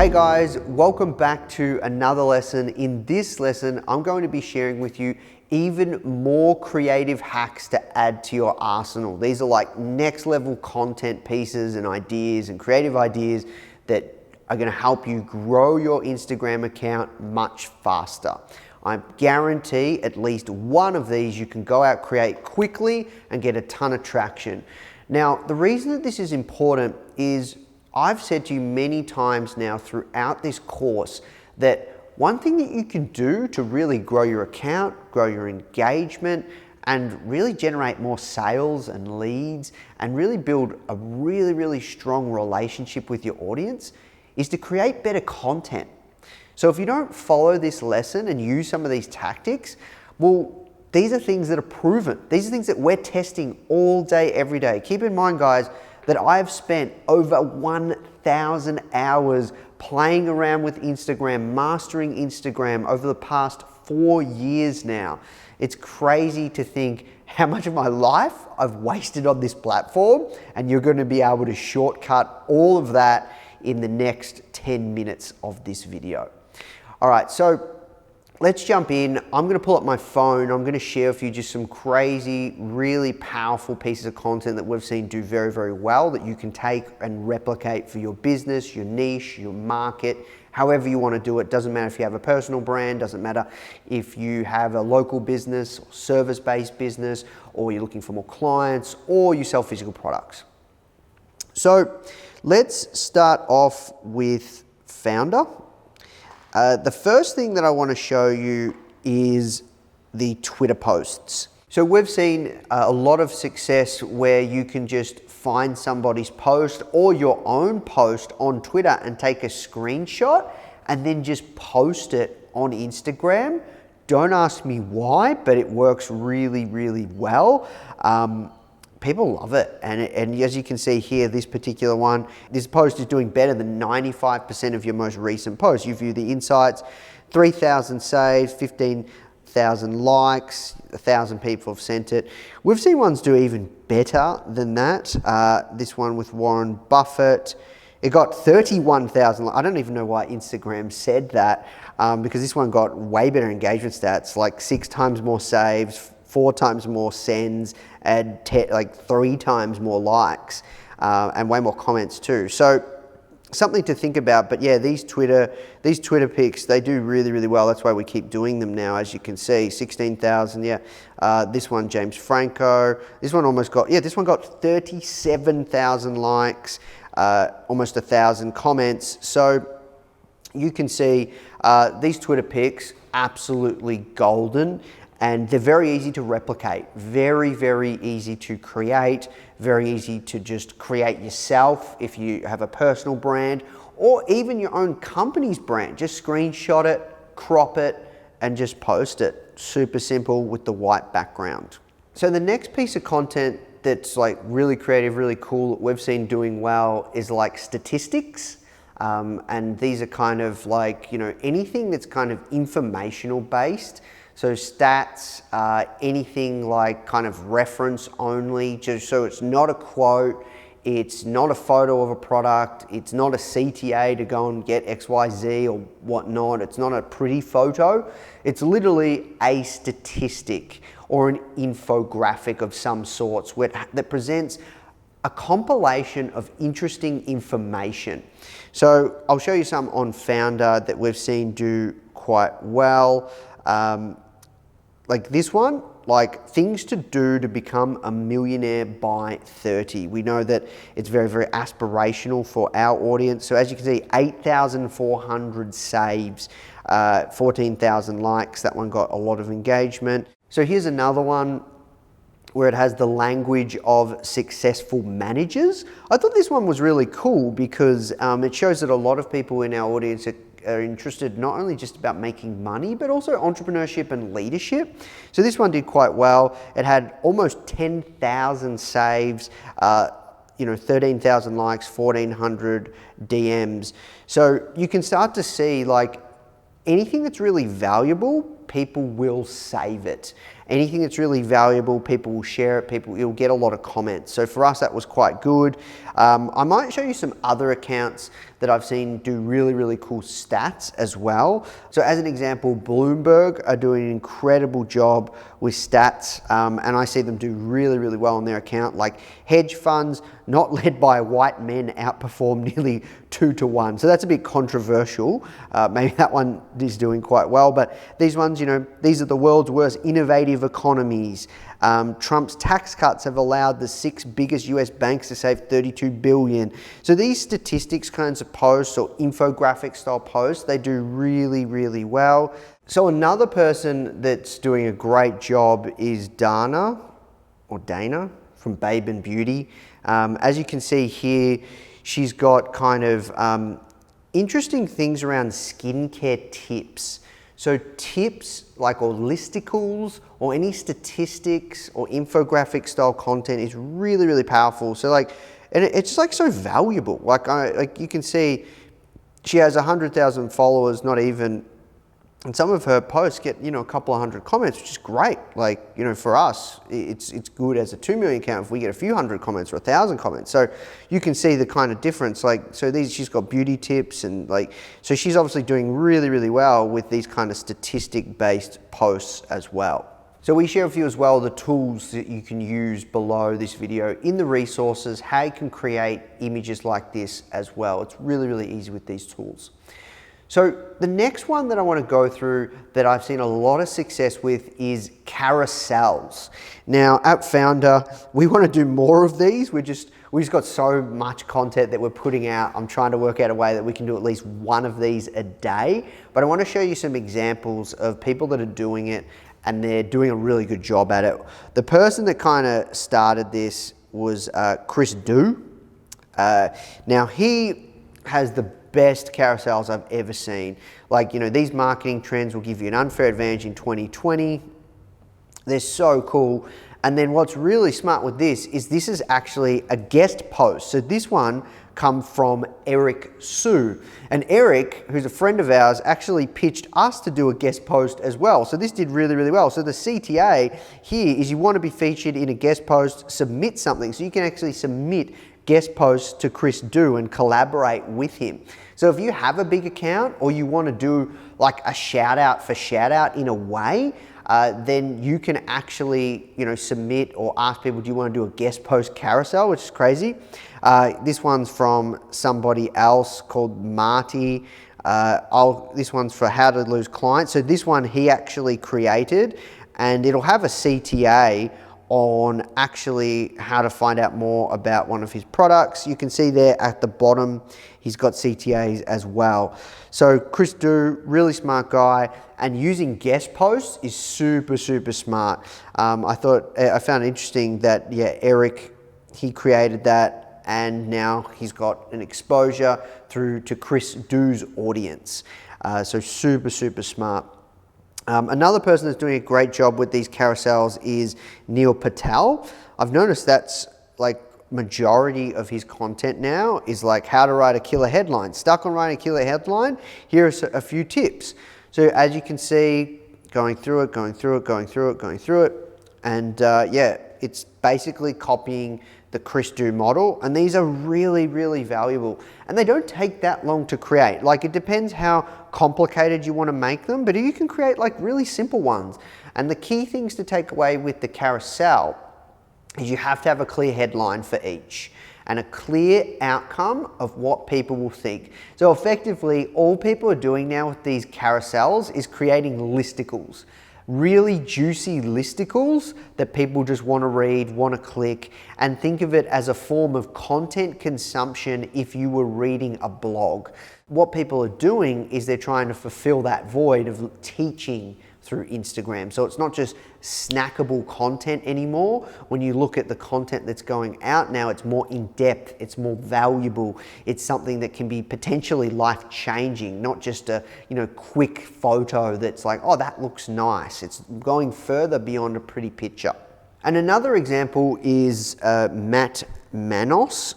Hey guys, welcome back to another lesson. In this lesson, I'm going to be sharing with you even more creative hacks to add to your arsenal. These are like next level content pieces and ideas and creative ideas that are going to help you grow your Instagram account much faster. I guarantee at least one of these you can go out, create quickly and get a ton of traction. Now, the reason that this is important is I've said to you many times now throughout this course that one thing that you can do to really grow your account, grow your engagement, and really generate more sales and leads and really build a really strong relationship with your audience is to create better content. So if you don't follow this lesson and use some of these tactics, well, these are things that are proven. These are things that we're testing all day, every day. Keep in mind, guys, that I've spent over 1,000 hours playing around with Instagram, mastering Instagram over the past 4 years now. It's crazy to think how much of my life I've wasted on this platform, and you're going to be able to shortcut all of that in the next 10 minutes of this video. All right, so let's jump in. I'm going to pull up my phone. I'm going to share with you just some crazy, really powerful pieces of content that we've seen do very well that you can take and replicate for your business, your niche, your market, however you want to do it. Doesn't matter if you have a personal brand, doesn't matter if you have a local business or service-based business, or you're looking for more clients, or you sell physical products. So let's start off with Founder. The first thing that I want to show you is the Twitter posts. So we've seen a lot of success where you can just find somebody's post or your own post on Twitter and take a screenshot and then just post it on Instagram. Don't ask me why, but it works really well. People love it, and as you can see here, this particular one, this post is doing better than 95% of your most recent posts. You view the insights, 3,000 saves, 15,000 likes, 1,000 people have sent it. We've seen ones do even better than that. This one with Warren Buffett, it got 31,000. I don't even know why Instagram said that, because this one got way better engagement stats, like 6 times more saves, 4 times more sends, and like 3 times more likes, and way more comments too. So something to think about. But yeah, these Twitter pics, they do really well. That's why we keep doing them now, as you can see. 16,000, yeah. This one, James Franco. This one this one got 37,000 likes, almost 1,000 comments. So you can see these Twitter pics, absolutely golden. And they're very easy to replicate, very easy to create, very easy to just create yourself if you have a personal brand, or even your own company's brand. Just screenshot it, crop it, and just post it. Super simple with the white background. So the next piece of content that's like really creative, really cool that we've seen doing well is like statistics. And these are kind of like, anything that's kind of informational based. So stats, anything like kind of reference only, just so it's not a quote, it's not a photo of a product, it's not a CTA to go and get XYZ or whatnot, it's not a pretty photo, it's literally a statistic or an infographic of some sorts that presents a compilation of interesting information. So I'll show you some on Founder that we've seen do quite well. Like this one, like things to do to become a millionaire by 30. We know that it's very aspirational for our audience. So as you can see, 8,400 saves, 14,000 likes. That one got a lot of engagement. So here's another one where it has the language of successful managers. I thought this one was really cool because it shows that a lot of people in our audience are interested not only just about making money, but also entrepreneurship and leadership. So this one did quite well. It had almost 10,000 saves, 13,000 likes, 1,400 DMs. So you can start to see like anything that's really valuable, people will save it. anything that's really valuable, people will share it, you'll get a lot of comments. So for us, that was quite good. I might show you some other accounts that I've seen do really, really cool stats as well. So as an example, Bloomberg are doing an incredible job with stats, and I see them do really, really well on their account. Like hedge funds, not led by white men, outperform nearly 2 to 1. So that's a bit controversial. Maybe that one is doing quite well, but these ones, you know, these are the world's worst innovative economies. Trump's tax cuts have allowed the 6 biggest US banks to save $32 billion. So these statistics kinds of posts or infographic style posts, they do really, really well. So another person that's doing a great job is Dana from Babe and Beauty. As you can see here, she's got kind of interesting things around skincare tips. So tips like, or listicles or any statistics or infographic style content is really, really powerful. So like, and it's just like so valuable. Like you can see she has 100,000 followers, not even, and some of her posts get, you know, a couple of hundred comments, which is great. Like, you know, for us, it's good as a 2 million account if we get a few hundred comments or 1,000 comments. So you can see the kind of difference. Like, so she's got beauty tips and like, so she's obviously doing really, really well with these kind of statistic-based posts as well. So we share with you as well the tools that you can use below this video in the resources, how you can create images like this as well. It's really, really easy with these tools. So the next one that I want to go through that I've seen a lot of success with is carousels. Now at Founder, we want to do more of these. We just got so much content that we're putting out. I'm trying to work out a way that we can do at least one of these a day. But I want to show you some examples of people that are doing it and they're doing a really good job at it. The person that kind of started this was Chris Du. Now he has the best carousels I've ever seen. Like, you know, these marketing trends will give you an unfair advantage in 2020. They're so cool. And then what's really smart with this is actually a guest post. So this one come from Eric Su. And Eric, who's a friend of ours, actually pitched us to do a guest post as well. So this did really, really well. So the CTA here is you want to be featured in a guest post, submit something. So you can actually submit guest posts to Chris Du and collaborate with him. So if you have a big account or you want to do like a shout out for shout out in a way, then you can actually, you know, submit or ask people, do you want to do a guest post carousel, which is crazy. This one's from somebody else called Marty. This one's for how to lose clients. So this one he actually created, and it'll have a CTA on actually how to find out more about one of his products. You can see there at the bottom, he's got CTAs as well. So Chris Du, really smart guy, and using guest posts is super, super smart. I found it interesting that, yeah, Eric, he created that, and now he's got an exposure through to Chris Du's audience. So super, super smart. Another person that's doing a great job with these carousels is Neil Patel. I've noticed that's like majority of his content now is like how to write a killer headline. Stuck on writing a killer headline? Here are a few tips. So as you can see, going through it, and yeah, it's basically copying the Chris Du model, and these are really, really valuable. And they don't take that long to create. Like, it depends how complicated you want to make them, but you can create like really simple ones. And the key things to take away with the carousel is you have to have a clear headline for each and a clear outcome of what people will think. So effectively, all people are doing now with these carousels is creating listicles. Really juicy listicles that people just want to read, want to click, and think of it as a form of content consumption if you were reading a blog. What people are doing is they're trying to fulfill that void of teaching through Instagram. So it's not just snackable content anymore. When you look at the content that's going out now, it's more in depth, it's more valuable, it's something that can be potentially life-changing, not just a quick photo that's like, oh, that looks nice. It's going further beyond a pretty picture. And another example is Matt Manos,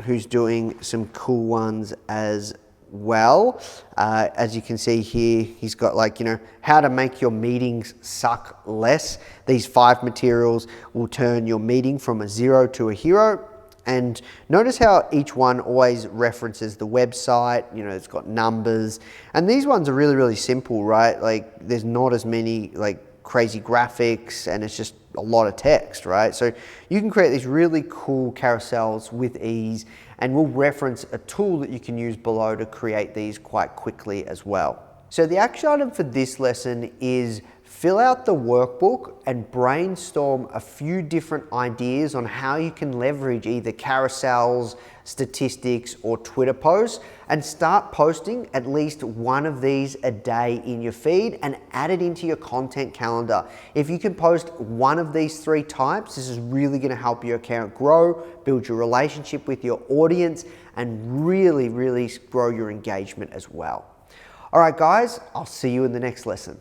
who's doing some cool ones as well. As you can see here, he's got like, how to make your meetings suck less. These 5 materials will turn your meeting from a 0 to a hero. And notice how each one always references the website, it's got numbers. And these ones are really, really simple, right? Like there's not as many like crazy graphics and it's just a lot of text, right? So you can create these really cool carousels with ease, and we'll reference a tool that you can use below to create these quite quickly as well. So the action item for this lesson is fill out the workbook and brainstorm a few different ideas on how you can leverage either carousels, statistics, or Twitter posts, and start posting at least one of these a day in your feed and add it into your content calendar. If you can post one of these 3 types, this is really going to help your account grow, build your relationship with your audience, and really, really grow your engagement as well. All right, guys, I'll see you in the next lesson.